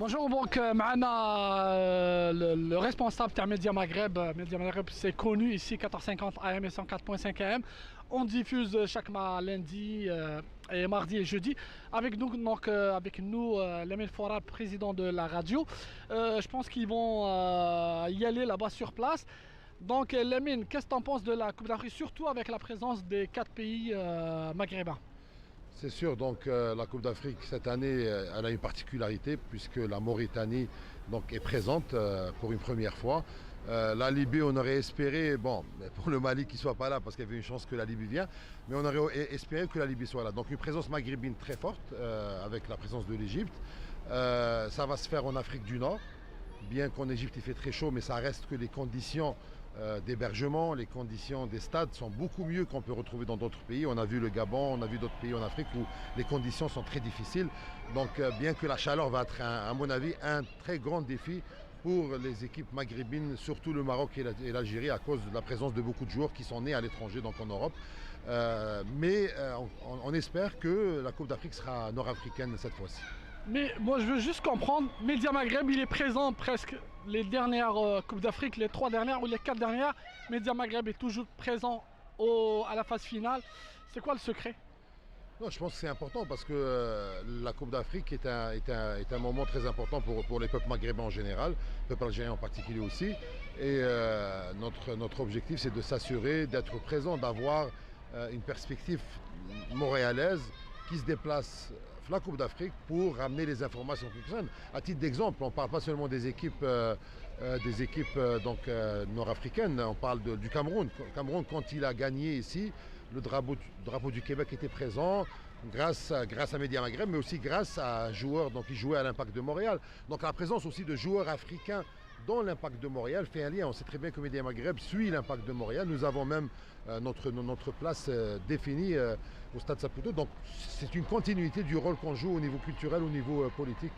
Bonjour, donc معنا le responsable de Média Maghreb. Média Maghreb, c'est connu ici, 1450 AM et 104.5 AM. On diffuse chaque lundi et mardi et jeudi. Avec nous, Lamine Fora, président de la radio. Je pense qu'ils vont y aller là-bas sur place. Donc Lamine, qu'est-ce que tu en penses de la Coupe d'Afrique, surtout avec la présence des 4 pays maghrébins? C'est sûr, donc la Coupe d'Afrique cette année, elle a une particularité puisque la Mauritanie donc, est présente pour une première fois. La Libye, on aurait espéré, bon, pour le Mali qui ne soit pas là parce qu'il y avait une chance que la Libye vienne, mais on aurait espéré que la Libye soit là. Donc une présence maghrébine très forte avec la présence de l'Égypte. Ça va se faire en Afrique du Nord, bien qu'en Égypte il fait très chaud, mais ça reste que les conditions d'hébergement, les conditions des stades sont beaucoup mieux qu'on peut retrouver dans d'autres pays. On a vu le Gabon, on a vu d'autres pays en Afrique où les conditions sont très difficiles. Donc bien que la chaleur va être, à mon avis, un très grand défi pour les équipes maghrébines, surtout le Maroc et l'Algérie, à cause de la présence de beaucoup de joueurs qui sont nés à l'étranger, donc en Europe. On espère que la Coupe d'Afrique sera nord-africaine cette fois-ci. Mais moi je veux juste comprendre, Média Maghreb il est présent presque les dernières Coupes d'Afrique, les 3 dernières ou les 4 dernières. Média Maghreb est toujours présent à la phase finale. C'est quoi le secret? Non, je pense que c'est important parce que la Coupe d'Afrique est un moment très important pour les peuples maghrébins en général, le peuple algérien en particulier aussi. Et notre objectif c'est de s'assurer d'être présent, d'avoir une perspective montréalaise qui se déplace la Coupe d'Afrique pour ramener les informations qui concernent. À titre d'exemple, on ne parle pas seulement des équipes, nord-africaines, on parle du Cameroun. Le Cameroun, quand il a gagné ici, le drapeau du Québec était présent grâce à Média Maghreb, mais aussi grâce à un joueur qui jouait à l'Impact de Montréal. Donc la présence aussi de joueurs africains dans l'Impact de Montréal fait un lien. On sait très bien que Média Maghreb suit l'Impact de Montréal. Nous avons même notre place définie au Stade Saputo. Donc c'est une continuité du rôle qu'on joue au niveau culturel, au niveau politique.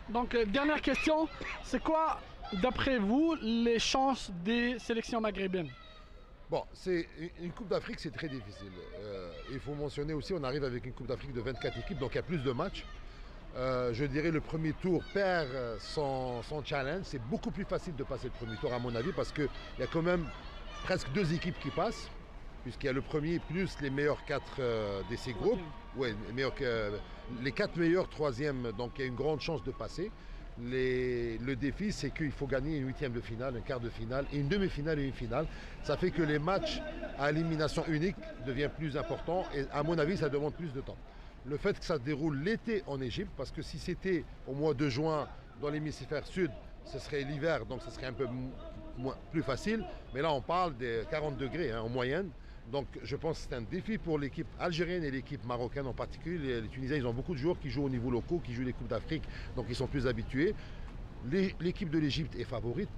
Donc dernière question, c'est quoi d'après vous les chances des sélections maghrébines? Bon, c'est une Coupe d'Afrique, c'est très difficile. Il faut mentionner aussi, on arrive avec une Coupe d'Afrique de 24 équipes, donc il y a plus de matchs. Je dirais le premier tour perd son challenge. C'est beaucoup plus facile de passer le premier tour à mon avis parce qu'il y a quand même presque 2 équipes qui passent, puisqu'il y a le premier plus les meilleurs 4 de ces groupes. Ouais, les 4 meilleurs, 3e, donc il y a une grande chance de passer. Le défi, c'est qu'il faut gagner une 8e de finale, un quart de finale, et une demi-finale et une finale. Ça fait que les matchs à élimination unique deviennent plus importants et à mon avis, ça demande plus de temps. Le fait que ça se déroule l'été en Égypte, parce que si c'était au mois de juin dans l'hémisphère sud, ce serait l'hiver, donc ce serait un peu plus facile. Mais là, on parle des 40 degrés en moyenne. Donc je pense que c'est un défi pour l'équipe algérienne et l'équipe marocaine en particulier. Les Tunisiens, ils ont beaucoup de joueurs qui jouent au niveau local, qui jouent les Coupes d'Afrique, donc ils sont plus habitués. L'équipe de l'Égypte est favorite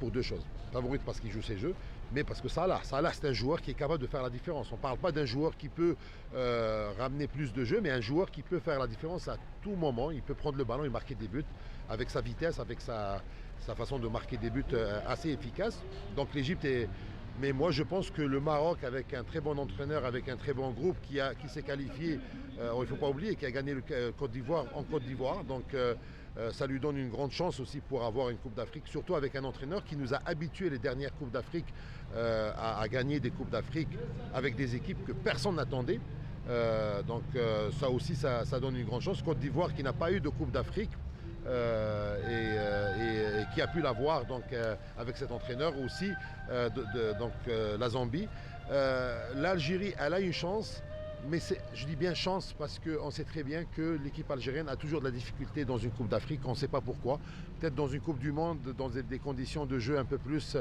pour 2 choses. Favorite parce qu'il joue ses jeux, mais parce que Salah c'est un joueur qui est capable de faire la différence. On ne parle pas d'un joueur qui peut ramener plus de jeux, mais un joueur qui peut faire la différence à tout moment. Il peut prendre le ballon et marquer des buts avec sa vitesse, avec sa façon de marquer des buts assez efficace. Donc l'Égypte est... Mais moi je pense que le Maroc, avec un très bon entraîneur, avec un très bon groupe qui s'est qualifié, il ne faut pas oublier, qui a gagné le Côte d'Ivoire en Côte d'Ivoire. Donc ça lui donne une grande chance aussi pour avoir une Coupe d'Afrique, surtout avec un entraîneur qui nous a habitués les dernières Coupes d'Afrique à gagner des Coupes d'Afrique avec des équipes que personne n'attendait. Ça aussi, ça donne une grande chance. Côte d'Ivoire qui n'a pas eu de Coupe d'Afrique et qui a pu l'avoir avec cet entraîneur aussi, la Zambie. L'Algérie, elle a une chance. Mais je dis bien chance parce qu'on sait très bien que l'équipe algérienne a toujours de la difficulté dans une Coupe d'Afrique, on ne sait pas pourquoi. Peut-être dans une Coupe du Monde, dans des conditions de jeu un peu plus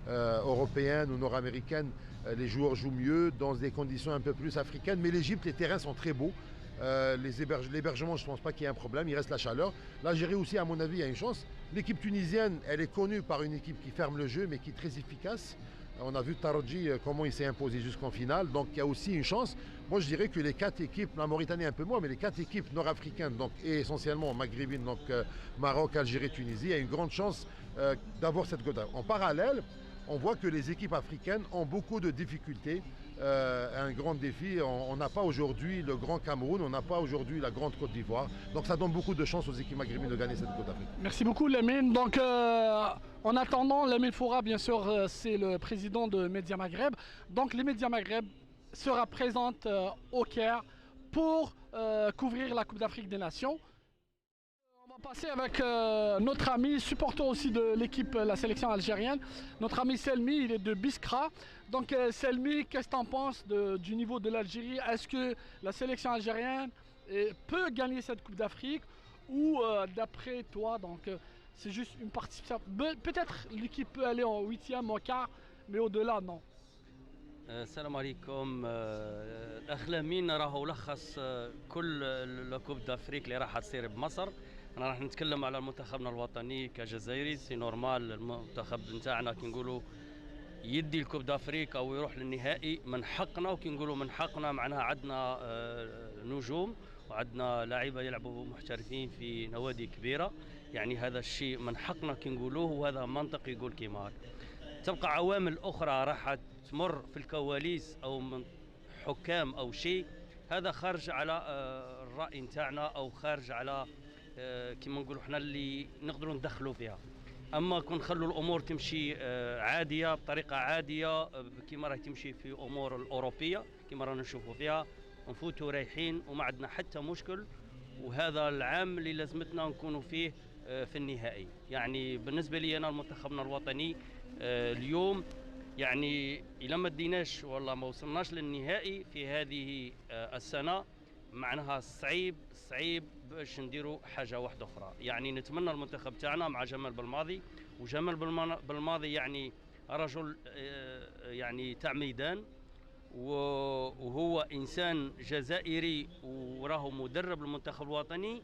européennes ou nord-américaines, les joueurs jouent mieux, dans des conditions un peu plus africaines. Mais l'Égypte, les terrains sont très beaux. L'hébergement, je ne pense pas qu'il y ait un problème, il reste la chaleur. L'Algérie aussi, à mon avis, a une chance. L'équipe tunisienne, elle est connue par une équipe qui ferme le jeu, mais qui est très efficace. On a vu Tarodji, comment il s'est imposé jusqu'en finale, donc il y a aussi une chance. Moi je dirais que les 4 équipes, la Mauritanie un peu moins, mais les 4 équipes nord-africaines, et essentiellement maghrébines, donc Maroc, Algérie, Tunisie, il y a une grande chance d'avoir cette Coupe d'Afrique. En parallèle, on voit que les équipes africaines ont beaucoup de difficultés. Un grand défi, on n'a pas aujourd'hui le grand Cameroun, on n'a pas aujourd'hui la grande Côte d'Ivoire. Donc ça donne beaucoup de chance aux équipes maghrébines de gagner cette Coupe d'Afrique. Merci beaucoup Lamine. Donc en attendant, Lamine Foura, bien sûr, c'est le président de Média Maghreb. Donc les Médias Maghreb sera présente au Caire pour couvrir la Coupe d'Afrique des Nations. On va passer avec notre ami, supporter aussi de l'équipe, la sélection algérienne. Notre ami Selmi, il est de Biskra. Donc Selmi, qu'est-ce que tu en penses du niveau de l'Algérie? Est-ce que la sélection algérienne peut gagner cette Coupe d'Afrique? Ou d'après toi, donc c'est juste une participation? Peut-être l'équipe peut aller en 8e, en quart, mais au-delà, non. السلام عليكم. الاخ لامين راهو لخص كل الكوب دافريك اللي راح تصير بمصر. انا راح نتكلم على منتخبنا الوطني كجزائري. سي نورمال المنتخب نتاعنا كي نقولوا يدي الكوب دافريك او يروح للنهائي من حقنا، وكي نقولوا من حقنا معناها عندنا نجوم وعندنا لاعيبه يلعبوا محترفين في نوادي كبيره، يعني هذا الشيء من حقنا كي نقولوه، وهذا منطق يقول كيما هكا. تبقى عوامل اخرى راح تمر في الكواليس او من حكام او شيء، هذا خارج على الراي نتاعنا او خارج على كيما نقولوا احنا اللي نقدروا ندخلوا فيها. اما كون نخلوا الامور تمشي عاديه بطريقه عاديه كيما راهي تمشي في امور الاوروبيه كيما رانا نشوفوا فيها، نفوتوا رايحين وما عندنا حتى مشكل. وهذا العام اللي لازمتنا نكونوا فيه في النهائي. يعني بالنسبه لي انا المنتخبنا الوطني اليوم يعني إذا ما ديناش والله ما وصلناش للنهائي في هذه السنة، معناها صعيب باش نديروا حاجة واحدة أخرى. يعني نتمنى المنتخب تاعنا مع جمال بالماضي، وجمال بالماضي يعني رجل يعني تاع ميدان، وهو إنسان جزائري وراه مدرب المنتخب الوطني،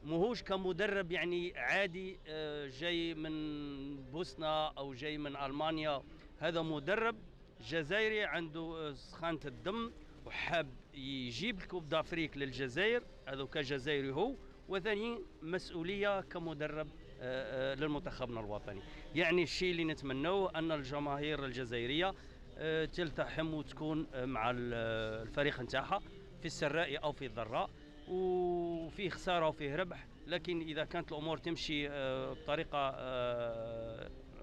ماهوش كمدرب يعني عادي جاي من بوسنة أو جاي من ألمانيا. هذا مدرب جزائري عنده سخانة الدم وحاب يجيب الكوب دافريك للجزائر، هذا كجزائري هو، وثاني مسؤولية كمدرب للمنتخبنا الوطني. يعني الشيء اللي نتمنوه أن الجماهير الجزائرية تلتحم وتكون مع الفريق نتاعها في السراء أو في الضراء، وفيه خسارة وفيه ربح، لكن إذا كانت الأمور تمشي بطريقة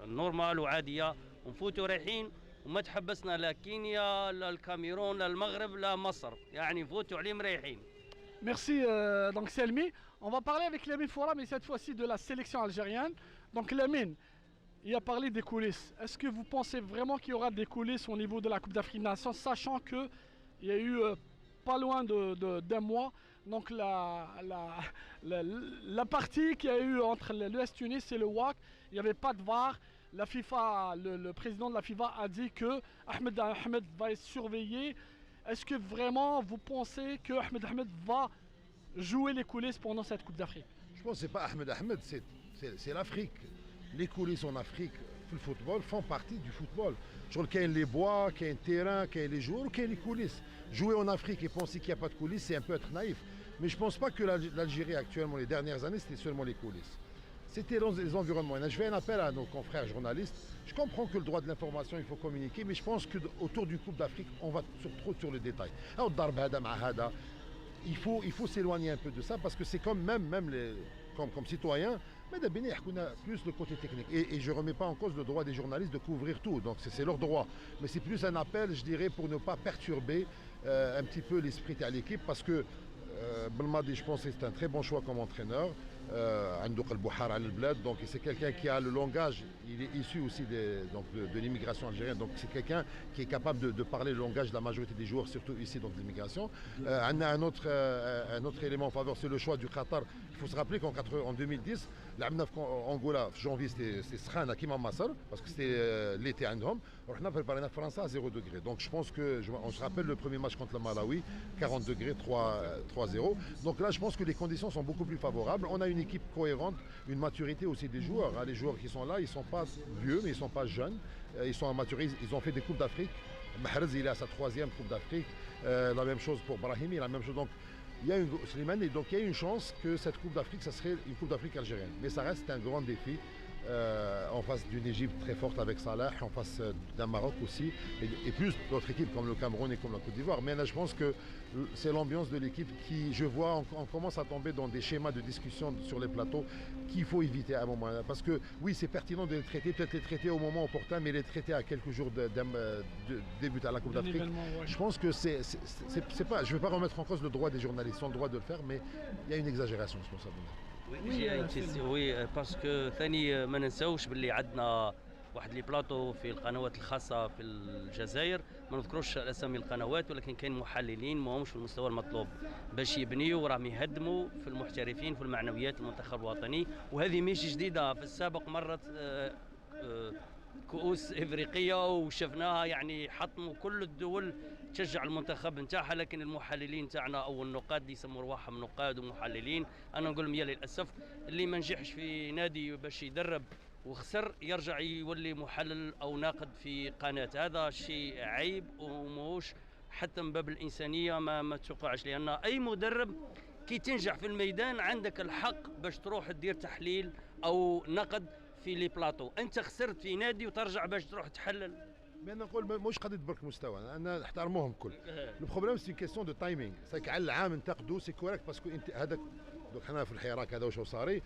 نورمال وعادية ونفوتوا رايحين وما تحبسنا لا كينيا لا الكاميرون لا المغرب لا مصر، يعني نفوتوا عليهم رايحين. Merci, donc Selmi. On va parler avec Lamine Foura, mais cette fois-ci de la sélection algérienne. Donc Lamine, il a parlé des coulisses. Est-ce que vous pensez vraiment qu'il y aura des coulisses au niveau de la Coupe d'Afrique des Nations, sachant qu'il y a eu pas loin d'un mois, donc la partie qu'il y a eu entre l'US Tunis et le WAC, il n'y avait pas de VAR. La FIFA, le président de la FIFA a dit que Ahmed va être surveillé. Est-ce que vraiment vous pensez que Ahmed va jouer les coulisses pendant cette Coupe d'Afrique? Je pense que ce n'est pas Ahmed, c'est l'Afrique. Les coulisses en Afrique, le football, font partie du football. Sur lequel les bois, qu'il y a un terrain, qu'il y a les joueurs, qu'il y a les coulisses. Jouer en Afrique et penser qu'il n'y a pas de coulisses, c'est un peu être naïf. Mais je ne pense pas que l'Algérie actuellement, les dernières années, c'était seulement les coulisses. C'était les environnements. Je fais un appel à nos confrères journalistes. Je comprends que le droit de l'information, il faut communiquer, mais je pense qu'autour du Coupe d'Afrique, on va trop sur le détail. Il faut s'éloigner un peu de ça parce que c'est comme comme citoyens, mais qu'on a plus le côté technique. Et je ne remets pas en cause le droit des journalistes de couvrir tout, donc c'est leur droit. Mais c'est plus un appel, je dirais, pour ne pas perturber un petit peu l'esprit à l'équipe parce que Belmadi, je pense que c'est un très bon choix comme entraîneur. Donc c'est quelqu'un qui a le langage, il est issu aussi de l'immigration algérienne, donc c'est quelqu'un qui est capable de parler le langage de la majorité des joueurs, surtout ici donc de l'immigration. Un autre élément en faveur, c'est le choix du Qatar. Il faut se rappeler qu'en 2010, Angola, janvier, c'était Skhana Kima Massar, parce que c'était l'été à Ndhom. On a préparé la France à 0 degré. Donc je pense on se rappelle le premier match contre le Malawi, 40 degrés, 3-0. Donc là, je pense que les conditions sont beaucoup plus favorables. On a une équipe cohérente, une maturité aussi des joueurs. Les joueurs qui sont là, ils ne sont pas vieux, mais ils ne sont pas jeunes. Ils sont maturés, ils ont fait des Coupes d'Afrique. Mahrez, il est à sa 3e Coupe d'Afrique. La même chose pour Brahimi, la même chose. Donc, il y a une chance que cette Coupe d'Afrique, ça serait une Coupe d'Afrique algérienne. Mais ça reste un grand défi en face d'une Égypte très forte avec Salah, en face d'un Maroc aussi, et plus d'autres équipes comme le Cameroun et comme la Côte d'Ivoire. Mais là, je pense que c'est l'ambiance de l'équipe qui, je vois, on commence à tomber dans des schémas de discussion sur les plateaux qu'il faut éviter à un moment. Parce que oui, c'est pertinent de les traiter, peut-être les traiter au moment opportun, mais les traiter à quelques jours de début à la Coupe d'Afrique. Ouais. Je pense que c'est pas, je ne veux pas remettre en cause le droit des journalistes, ils ont le droit de le faire, mais il y a une exagération, je pense. وي باسكو ثاني ما ننساوش باللي عندنا واحد لي بلاطو في القنوات الخاصه في الجزائر، ما نذكروش اسامي القنوات، ولكن كاين محللين ما همش في المستوى المطلوب باش يبنيوا وراهم يهدموا في المحترفين في المعنويات المنتخب الوطني. وهذه مش جديده، في السابق مرت كؤوس افريقيه وشفناها، يعني حطموا كل الدول تشجع المنتخب نتاعها، لكن المحللين تاعنا او النقاد اللي يسموا رواحهم نقاد ومحللين، انا نقول لهم يا للاسف اللي ما نجحش في نادي باش يدرب وخسر يرجع يولي محلل او ناقد في قناه. هذا شيء عيب وماهوش حتى من باب الانسانيه ما توقعش، لان اي مدرب كي تنجح في الميدان عندك الحق باش تروح تدير تحليل او نقد في لي بلاطو. انت خسرت في نادي وترجع باش تروح تحلل. Mais نقول مش قضيه برك مستوى، انا نحترموهم الكل. لو بروبليم سي كيسيون دو تايمينغ، ساك على العام ننتقدوا سي كوريكت باسكو انت هذاك دوك حنا في الحراك هذا واش صاري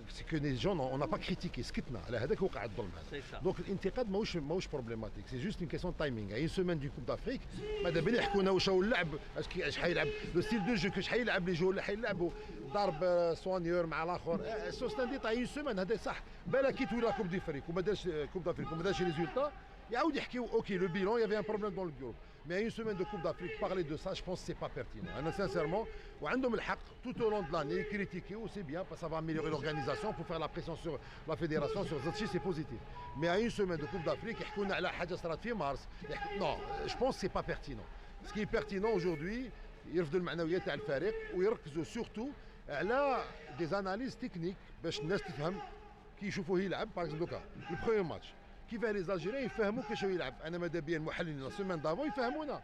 سي كو لي جون اون با كريتيكي، سكتنا على هذاك وقع الظلم هذا. دونك الانتقاد ماهوش بروبليماتيك، سي جوست اون كيسيون تايمينغ. اي سيمين دو كوب دافريك ماذا بينا يحكوا لنا واش هو اللعب، اش حيلعب لو ستيل دو جو، كاش حيلعب لي جو ولا حيلعبوا ضرب سوانيور مع الاخر، سو ستان ديتاي اون سيمين هذا صح. بالك كي تولي كوب دافريك وما دارش كوب دافريك وما دارش ريزولتا يعاود يحكيو اوكي لو bilan, il y avait un problème dans le groupe. Mais à une semaine de Coupe d'Afrique, parler de ça, je pense que c'est pas pertinent. Sincèrement, وعندهم الحق tout au long de l'année, critiquer, c'est bien, parce que ça va améliorer l'organisation pour faire la pression sur la fédération, sur Zetchi, c'est positif. Mais à une semaine de Coupe d'Afrique, يحكوا لنا على حاجة صارت في مارس. Non, je pense que c'est pas pertinent. Ce qui est pertinent aujourd'hui, يرفدوا المعنويات تاع الفريق ويركزوا surtout على des analyses techniques باش الناس تفهم كي يشوفوه يلعب. باغ اكزومبل دوكا البروميير ماتش كيفاه لي زالجيريان يفهموا كيفاش يلعب. انا ماذا بيا المحللين لا سيمين دافون يفهمونا،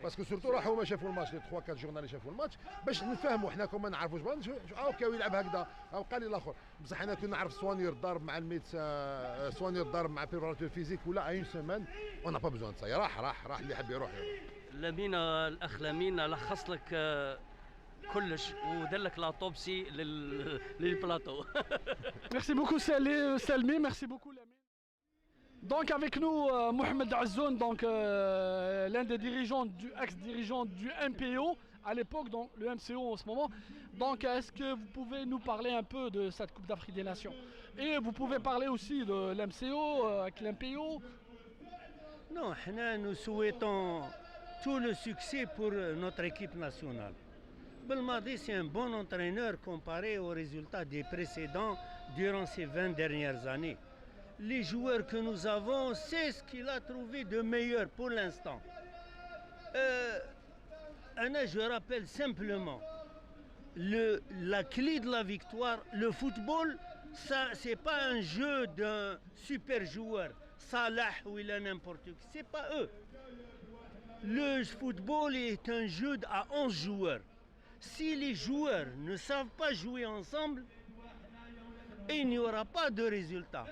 باسكو سورتو راحوا ما شافوا الماتش، لي 3 4 جورنال شافوا الماتش باش نفهموا حنا كون ما نعرفوش بعض اوكي يلعب هكذا او قال لي الاخر. بصح حنا كنا نعرف سوانير ضارب مع الميدسان، سوانير ضارب مع بريباراتور فيزيك ولا اي سيمين اون با بزوان سا. راح اللي حاب يروح. لامينا الاخ لامين لخص لك كلش ودلك لاطوبسي للبلاطو. Merci beaucoup Selmi, merci beaucoup Lamine. Donc avec nous Mohamed Azzoun, donc l'un des dirigeants ex-dirigeant du MPO à l'époque, donc le MCO en ce moment. Donc est-ce que vous pouvez nous parler un peu de cette Coupe d'Afrique des Nations? Et vous pouvez parler aussi de l'MCO avec l'MPO. Non, nous souhaitons tout le succès pour notre équipe nationale. Belmadi, c'est un bon entraîneur comparé aux résultats des précédents durant ces 20 dernières années. Les joueurs que nous avons, c'est ce qu'il a trouvé de meilleur pour l'instant. Je rappelle simplement, la clé de la victoire, le football, ça, c'est pas un jeu d'un super joueur, Salah ou il a n'importe qui, c'est pas eux. Le football est un jeu à 11 joueurs. Si les joueurs ne savent pas jouer ensemble, il n'y aura pas de résultat.